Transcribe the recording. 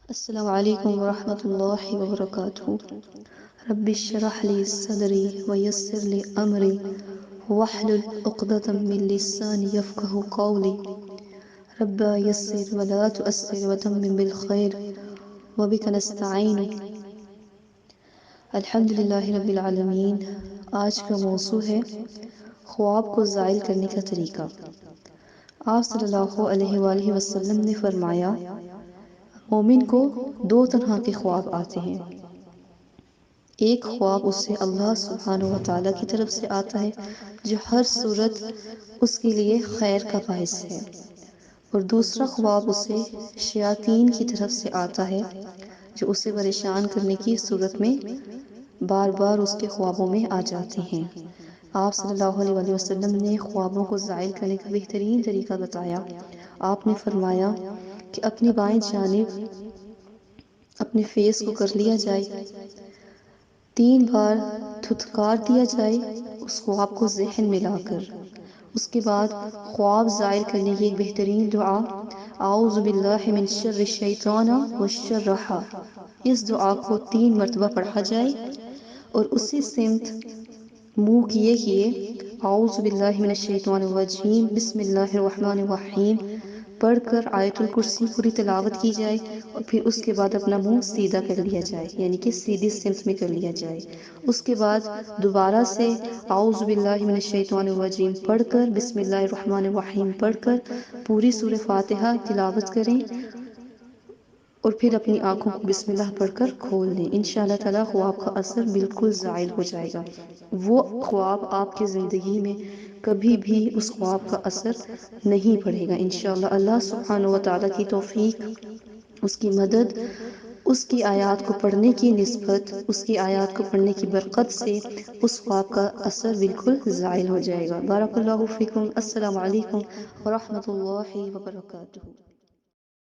السلام علیکم ورحمۃ اللہ وبرکاتہ۔ رب اشرح لی صدری ویسر لی امری واحلل عقدۃ من لسانی یفقہوا قولی۔ رب یسر ولا تؤثر وتمم بالخیر وبک نستعین۔ الحمدللہ رب العالمین۔ آج کا موضوع ہے خواب کو زائل کرنے کا طریقہ۔ آپ صلی اللہ علیہ وآلہ وسلم نے فرمایا، مومن کو دو طرح کے خواب آتے ہیں۔ ایک خواب اسے اللہ سبحانہ و تعالیٰ کی طرف سے آتا ہے جو ہر صورت اس کے لیے خیر کا باعث ہے، اور دوسرا خواب اسے شیاطین کی طرف سے آتا ہے جو اسے پریشان کرنے کی صورت میں بار بار اس کے خوابوں میں آ جاتے ہیں۔ آپ صلی اللہ علیہ وآلہ وسلم نے خوابوں کو زائل کرنے کا بہترین طریقہ بتایا۔ آپ نے فرمایا کہ اپنی بائیں جانب اپنے فیس کو کر لیا جائے، 3 بار دھتکار دیا جائے اس خواب کو ذہن میں لا کر۔ اس کے بعد خواب زائل کرنے کی ایک بہترین دعا، اعوذ باللہ من شر الشیطان والشرحہ، اس دعا کو 3 مرتبہ پڑھا جائے اور اسی سمت منہ کیے کیے اعوذ باللہ من الشیطان الرجیم بسم اللہ الرحمن الرحیم پڑھ کر آیت الکرسی پوری تلاوت کی جائے، اور پھر اس کے بعد اپنا منہ سیدھا کر لیا جائے، یعنی کہ سیدھی سمت میں کر لیا جائے۔ اس کے بعد دوبارہ سے اعوذ باللہ من الشیطان الرجیم پڑھ کر بسم اللہ الرحمن الرحیم پڑھ کر پوری سورہ فاتحہ تلاوت کریں، اور پھر اپنی آنکھوں کو بسم اللہ پڑھ کر کھول لیں۔ انشاءاللہ تعالیٰ خواب کا اثر بالکل زائل ہو جائے گا۔ وہ خواب آپ کی زندگی میں کبھی بھی اس خواب کا اثر نہیں پڑے گا انشاءاللہ۔ اللہ سبحانہ و تعالیٰ کی توفیق، اس کی مدد، اس کی آیات کو پڑھنے کی نسبت، اس کی آیات کو پڑھنے کی برکت سے اس خواب کا اثر بالکل زائل ہو جائے گا۔ بارک اللہ فیکم۔ السلام علیکم ورحمۃ اللہ وبرکاتہ۔